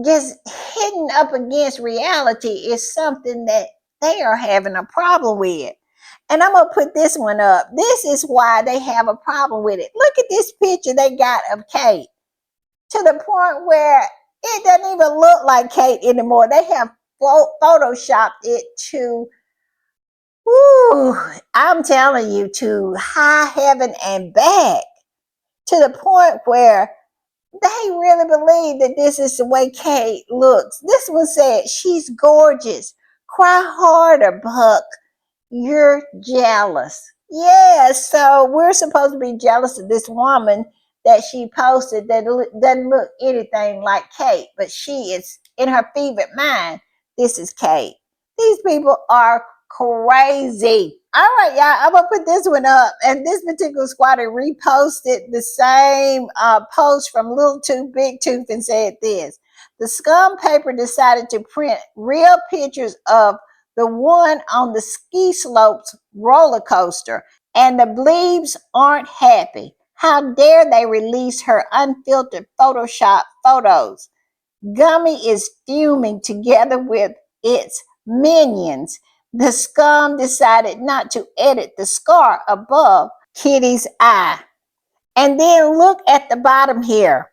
[SPEAKER 1] just hitting up against reality is something that they are having a problem with. And I'm going to put this one up. This is why they have a problem with it. Look at this picture they got of Kate, to the point where it doesn't even look like Kate anymore. They have photoshopped it to, I'm telling you, to high heaven and back, to the point where they really believe that this is the way Kate looks. This one said, she's gorgeous. Cry harder, Buck. You're jealous. Yeah, so we're supposed to be jealous of this woman that she posted that doesn't look anything like Kate, but she is in her fevered mind. This is Kate. These people are crazy. All right, y'all, I'm gonna put this one up, and this particular squatter reposted the same post from Little Tooth, Big Tooth, and said this: the scum paper decided to print real pictures of the one on the ski slopes roller coaster, and the bleebs aren't happy. How dare they release her unfiltered Photoshop photos? Gummy is fuming together with its minions. The scum decided not to edit the scar above Kitty's eye. And then look at the bottom here.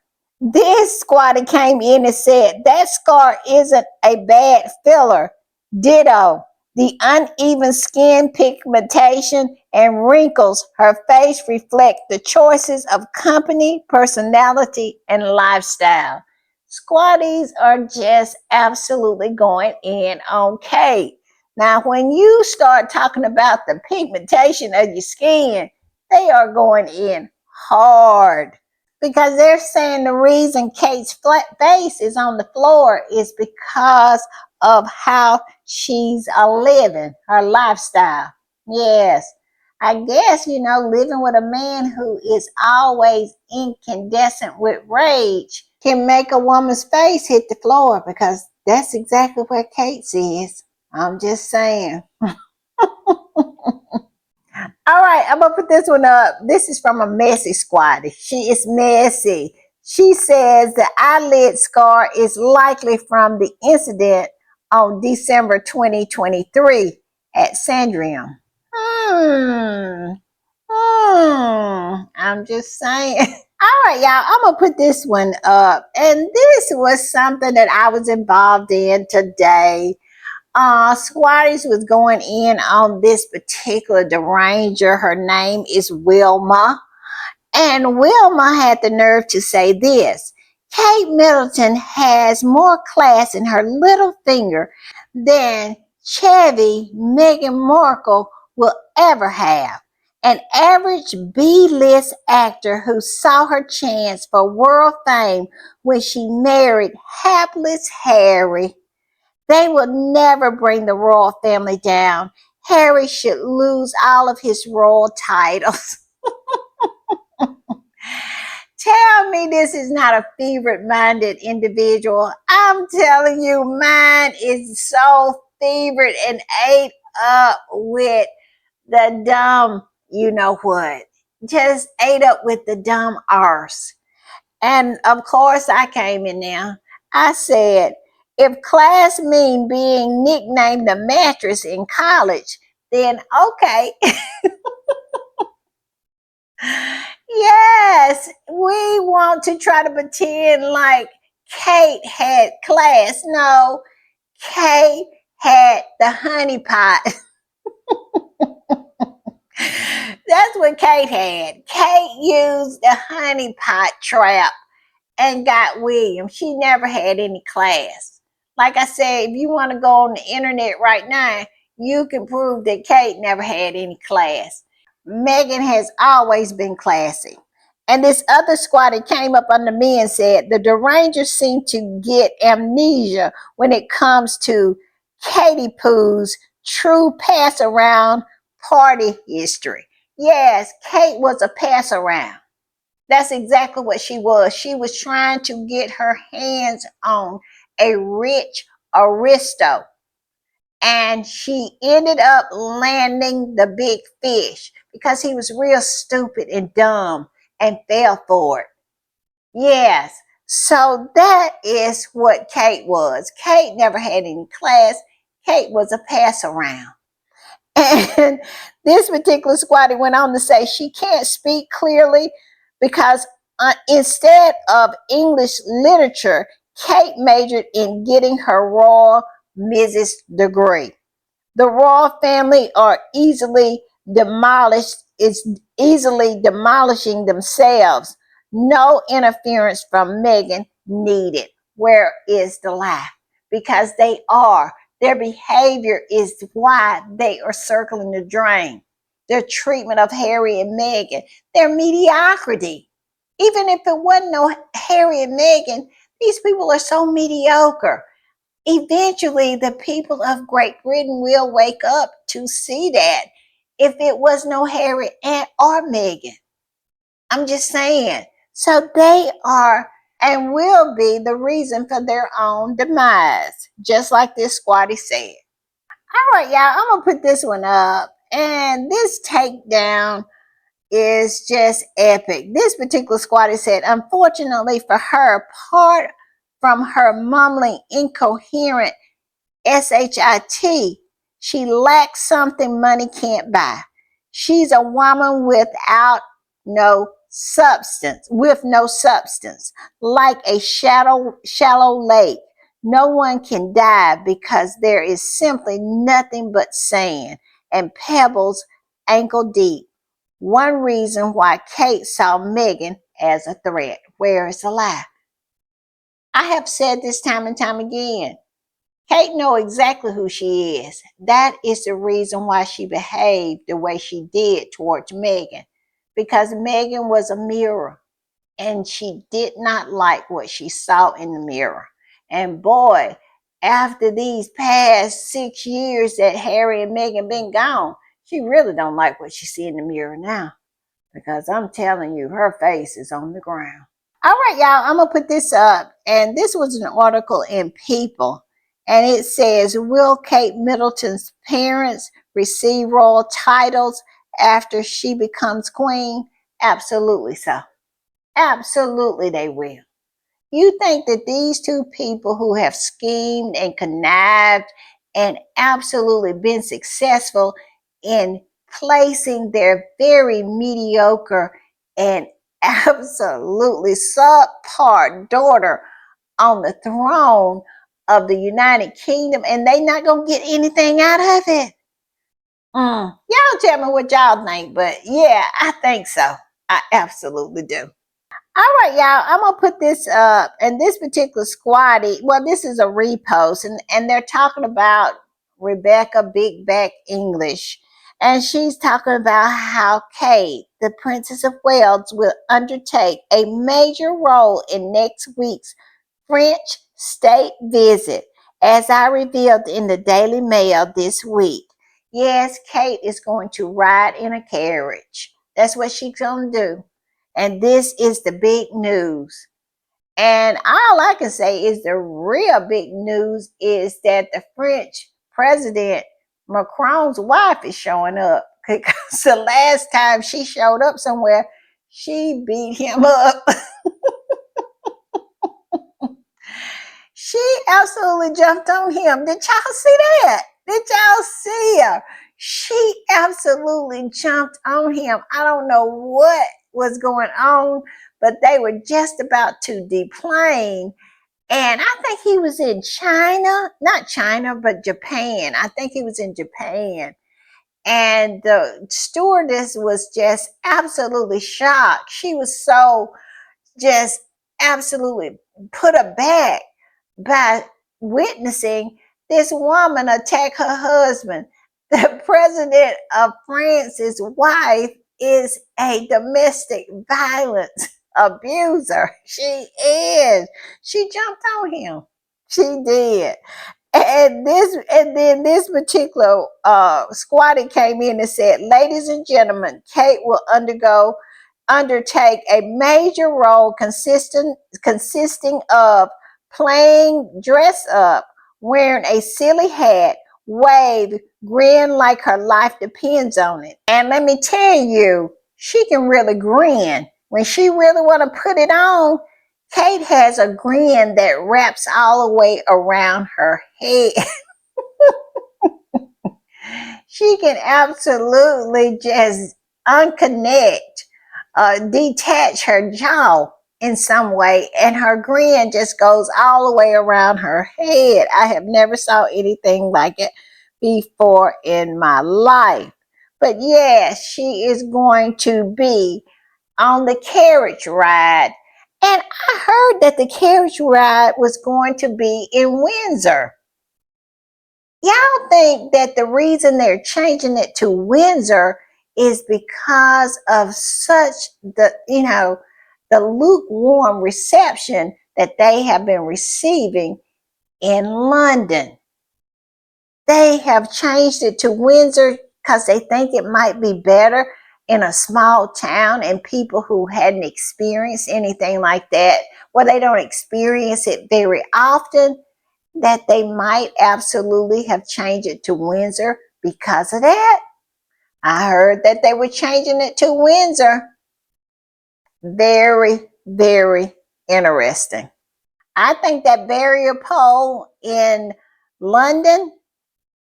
[SPEAKER 1] This squatter came in and said that scar isn't a bad filler. Ditto. The uneven skin pigmentation and wrinkles her face reflect the choices of company, personality, and lifestyle. Squatties are just absolutely going in on Kate. Now, when you start talking about the pigmentation of your skin, they are going in hard because they're saying the reason Kate's flat face is on the floor is because of how she's living, her lifestyle. Yes. I guess, living with a man who is always incandescent with rage can make a woman's face hit the floor because that's exactly what Kate says. I'm just saying. All right, I'm gonna put this one up. This is from a messy squatty. She is messy. She says the eyelid scar is likely from the incident on December 2023 at Sandrium. I'm just saying. All right, y'all, I'm gonna put this one up. And this was something that I was involved in today. Squatties was going in on this particular deranger. Her name is Wilma. And Wilma had the nerve to say this: Kate Middleton has more class in her little finger than Chevy Meghan Markle will ever have. An average B-list actor who saw her chance for world fame when she married hapless Harry. They will never bring the royal family down. Harry should lose all of his royal titles. Tell me this is not a fevered-minded individual. I'm telling you, mine is so fevered and ate up with the dumb, you know what. Just ate up with the dumb arse. And of course, I came in there. I said, if class mean being nicknamed the mattress in college, then okay. Yes, we want to try to pretend like Kate had class. No, Kate had the honey pot. That's what Kate had. Kate used the honey pot trap and got William. She never had any class. Like I said, if you want to go on the internet right now, you can prove that Kate never had any class. Meghan has always been classy. And this other squatter came up under me and said the derangers seem to get amnesia when it comes to Katie Poo's true pass around party history. Yes, Kate was a pass around. That's exactly what she was. She was trying to get her hands on a rich aristo. And she ended up landing the big fish because he was real stupid and dumb and fell for it. Yes. So that is what Kate was. Kate never had any class. Kate was a pass around. And this particular squatter went on to say she can't speak clearly because instead of English literature, Kate majored in getting her Royal Mrs. degree. The royal family are easily demolished, is easily demolishing themselves. No interference from Meghan needed. Where is the lie? Because they are. Their behavior is why they are circling the drain. Their treatment of Harry and Meghan, their mediocrity. Even if it wasn't no Harry and Meghan, these people are so mediocre. Eventually, the people of Great Britain will wake up to see that if it was no Harry or Meghan. I'm just saying. So they are and will be the reason for their own demise, just like this squatty said. All right, y'all, I'm going to put this one up. And this takedown is just epic. This particular squatter said, unfortunately for her, apart from her mumbling, incoherent SHIT, she lacks something money can't buy. She's a woman without no substance, with no substance, like a shallow lake. No one can dive because there is simply nothing but sand and pebbles ankle deep. One reason why Kate saw Meghan as a threat. Where is the lie? I have said this time and time again. Kate knows exactly who she is. That is the reason why she behaved the way she did towards Meghan. Because Meghan was a mirror and she did not like what she saw in the mirror. And boy, after these past 6 years that Harry and Meghan been gone, she really don't like what she see in the mirror now. Because I'm telling you, her face is on the ground. All right, y'all, I'm going to put this up. And this was an article in People. And it says, will Kate Middleton's parents receive royal titles after she becomes queen? Absolutely so. Absolutely they will. You think that these two people who have schemed and connived and absolutely been successful in placing their very mediocre and absolutely subpar daughter on the throne of the United Kingdom and they not gonna get anything out of it? Y'all tell me what y'all think, but yeah, I think so. I absolutely do. All right, y'all, I'm gonna put this up, and this particular squatty, well, this is a repost, and they're talking about Rebecca Big Back English, and she's talking about how Kate, the Princess of Wales, will undertake a major role in next week's French state visit, as I revealed in the Daily Mail this week. Yes, Kate is going to ride in a carriage. That's what she's going to do. And this is the big news. And all I can say is the real big news is that the French president, Macron's wife, is showing up. Because the last time she showed up somewhere, she beat him up. She absolutely jumped on him. Did y'all see that? Did y'all see her? She absolutely jumped on him. I don't know what was going on, but they were just about to deplane. And I think he was in China, not China, but Japan. I think he was in Japan. And the stewardess was just absolutely shocked. She was so just absolutely put aback by witnessing this woman attack her husband. The president of France's wife is a domestic violence abuser. She is. She jumped on him. She did. And then this particular squatty came in and said, ladies and gentlemen, Kate will undertake a major role consisting of playing dress up, wearing a silly hat, wave, grin like her life depends on it. And let me tell you, she can really grin. When she really want to put it on, Kate has a grin that wraps all the way around her head. She can absolutely just unconnect, detach her jaw in some way, and her grin just goes all the way around her head. I have never saw anything like it before in my life. But yes, she is going to be on the carriage ride. And I heard that the carriage ride was going to be in Windsor. Y'all think that the reason they're changing it to Windsor is because of such the lukewarm reception that they have been receiving in London. They have changed it to Windsor because they think it might be better in a small town and people who hadn't experienced anything like that, well, they don't experience it very often, that they might absolutely have changed it to Windsor because of that. I heard that they were changing it to Windsor. Very, very interesting. I think that barrier pole in London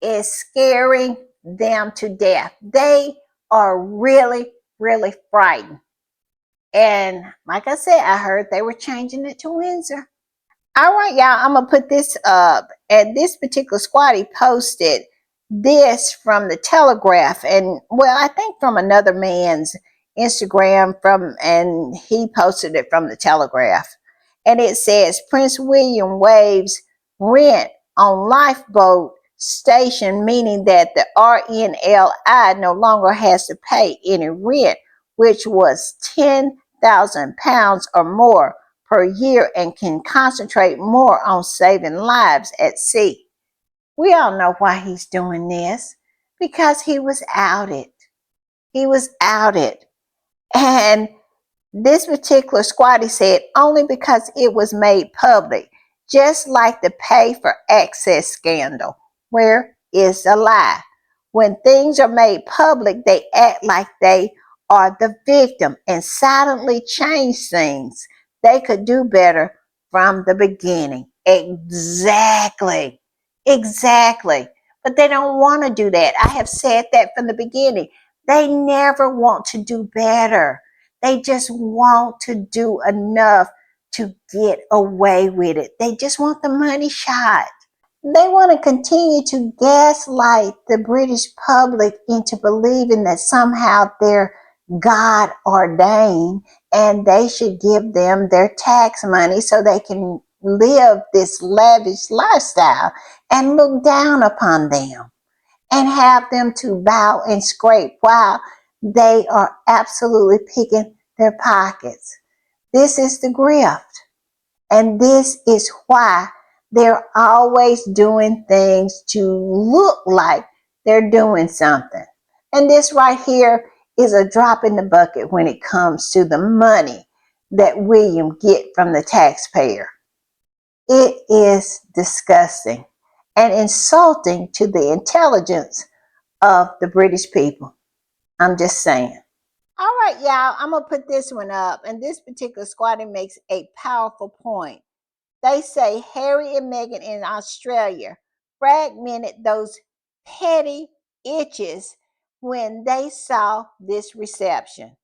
[SPEAKER 1] is scaring them to death. They are really, really frightened. And like I said, I heard they were changing it to Windsor. All right, y'all, I'm going to put this up. And this particular squatty posted this from the Telegraph. And, well, I think from another man's Instagram, and he posted it from the Telegraph. And it says, Prince William waives rent on lifeboat station, meaning that the RNLI no longer has to pay any rent, which was £10,000 or more per year, and can concentrate more on saving lives at sea. We all know why he's doing this, because he was outed. He was outed. And this particular squatty said only because it was made public, just like the pay for access scandal, where is the lie. When things are made public, they act like they are the victim and silently change things. They could do better from the beginning. Exactly. Exactly. But they don't want to do that. I have said that from the beginning. They never want to do better. They just want to do enough to get away with it. They just want the money shot. They want to continue to gaslight the British public into believing that somehow they're God ordained and they should give them their tax money so they can live this lavish lifestyle and look down upon them and have them to bow and scrape while they are absolutely picking their pockets. This is the grift. And this is why they're always doing things to look like they're doing something. And this right here is a drop in the bucket when it comes to the money that William get from the taxpayer. It is disgusting and insulting to the intelligence of the British people. I'm just saying. All right, y'all, I'm going to put this one up. And this particular squatting makes a powerful point. They say Harry and Meghan in Australia fragmented those petty itches when they saw this reception.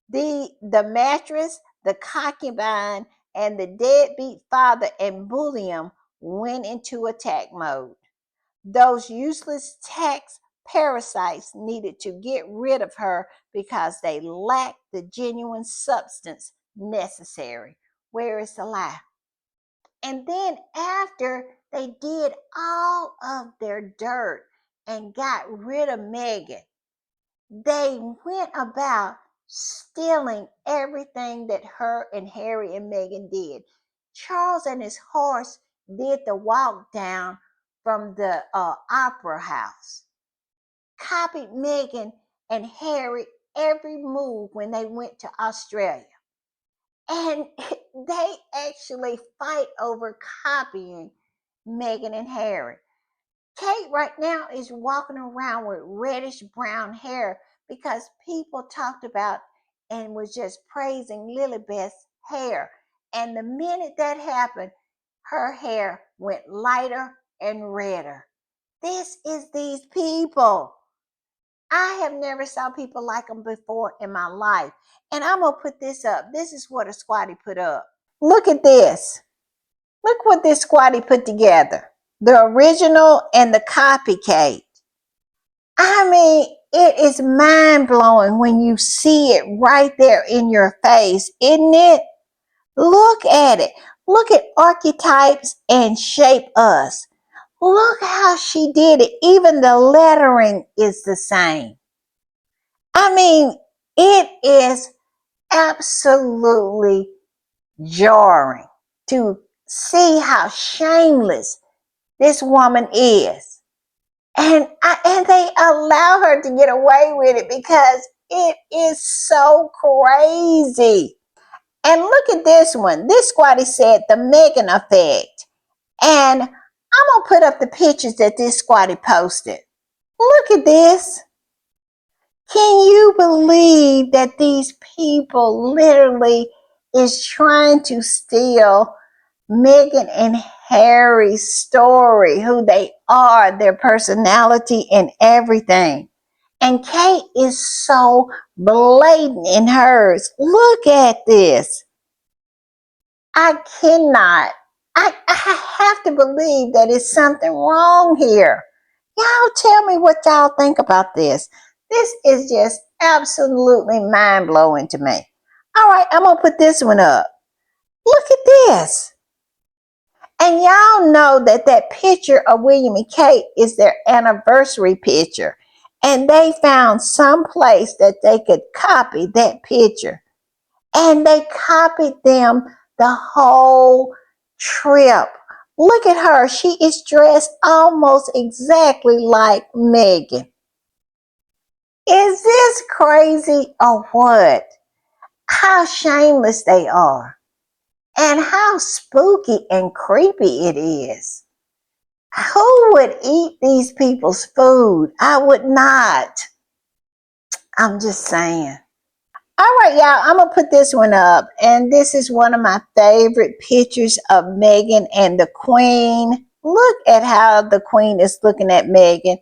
[SPEAKER 1] The mattress, the concubine, and the deadbeat father and bullion went into attack mode. Those useless tax parasites needed to get rid of her because they lacked the genuine substance necessary. Where is the lie? And then after they did all of their dirt and got rid of Meghan, they went about stealing everything that her and Harry and Meghan did. Charles and his horse did the walk down from the opera house, copied Meghan and Harry every move when they went to Australia. And they actually fight over copying Meghan and Harry. Kate right now is walking around with reddish brown hair because people talked about and was just praising Lilibeth's hair. And the minute that happened, her hair went lighter and redder. This is these people. I have never saw people like them before in my life. And I'm going to put this up. This is what a squatty put up. Look at this. Look what this squatty put together. The original and the copycat. I mean, it is mind blowing when you see it right there in your face, isn't it? Look at it. Look at archetypes and shape us. Look how she did it. Even the lettering is the same. I mean, it is absolutely jarring to see how shameless this woman is. And they allow her to get away with it because it is so crazy. And look at this one. This squatty said the Meghan effect. And I'm going to put up the pictures that this squatty posted. Look at this. Can you believe that these people literally is trying to steal Meghan and Harry's story, who they are, their personality and everything. And Kate is so blatant in hers. Look at this. I cannot. I have to believe that it's something wrong here. Y'all tell me what y'all think about this. This is just absolutely mind blowing to me. All right, I'm going to put this one up. Look at this. And y'all know that that picture of William and Kate is their anniversary picture. And they found some place that they could copy that picture. And they copied them the whole trip. Look at her. She is dressed almost exactly like Meghan. Is this crazy or what? How shameless they are. And how spooky and creepy it is. Who would eat these people's food? I would not. I'm just saying. All right, y'all, I'm going to put this one up. And this is one of my favorite pictures of Meghan and the Queen. Look at how the Queen is looking at Meghan.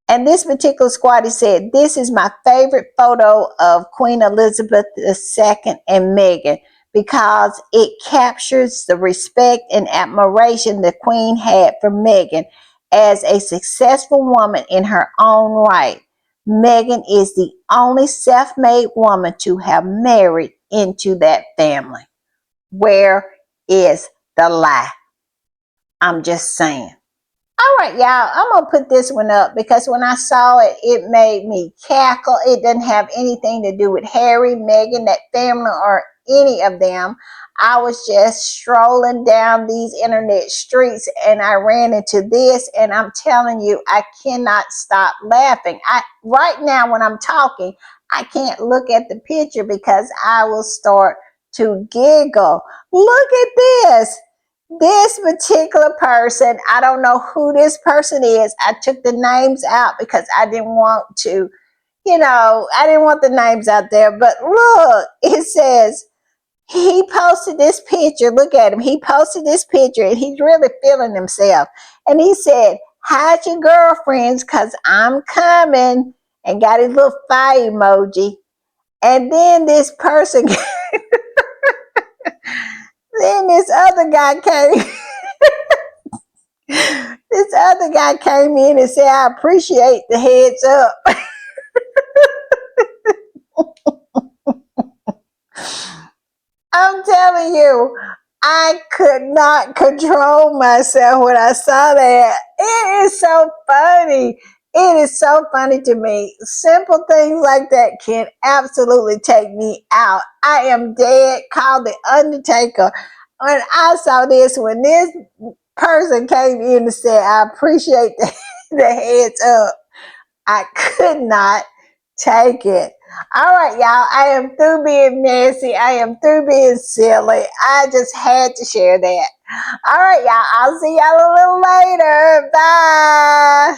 [SPEAKER 1] And this particular squatty said, this is my favorite photo of Queen Elizabeth II and Meghan because it captures the respect and admiration the Queen had for Meghan as a successful woman in her own right. Meghan is the only self-made woman to have married into that family. Where is the lie? I'm just saying. All right, y'all, I'm going to put this one up because when I saw it, it made me cackle. It doesn't have anything to do with Harry, Meghan, that family, or any of them. I was just strolling down these internet streets and I ran into this, and I'm telling you, I cannot stop laughing. Right now when I'm talking, I can't look at the picture because I will start to giggle. Look at this. This particular person, I don't know who this person is. I took the names out because I didn't want to, I didn't want the names out there. But look, it says, he posted this picture. Look at him. He posted this picture and he's really feeling himself. And he said, hide your girlfriends because I'm coming, and got his little fire emoji. And then this person, then this other guy came. This other guy came in and said, I appreciate the heads up. I'm telling you, I could not control myself when I saw that. It is so funny. It is so funny to me. Simple things like that can absolutely take me out. I am dead. Call the Undertaker. When I saw this, when this person came in and said, I appreciate the heads up, I could not take it. All right, y'all. I am through being messy. I am through being silly. I just had to share that. All right, y'all. I'll see y'all a little later. Bye.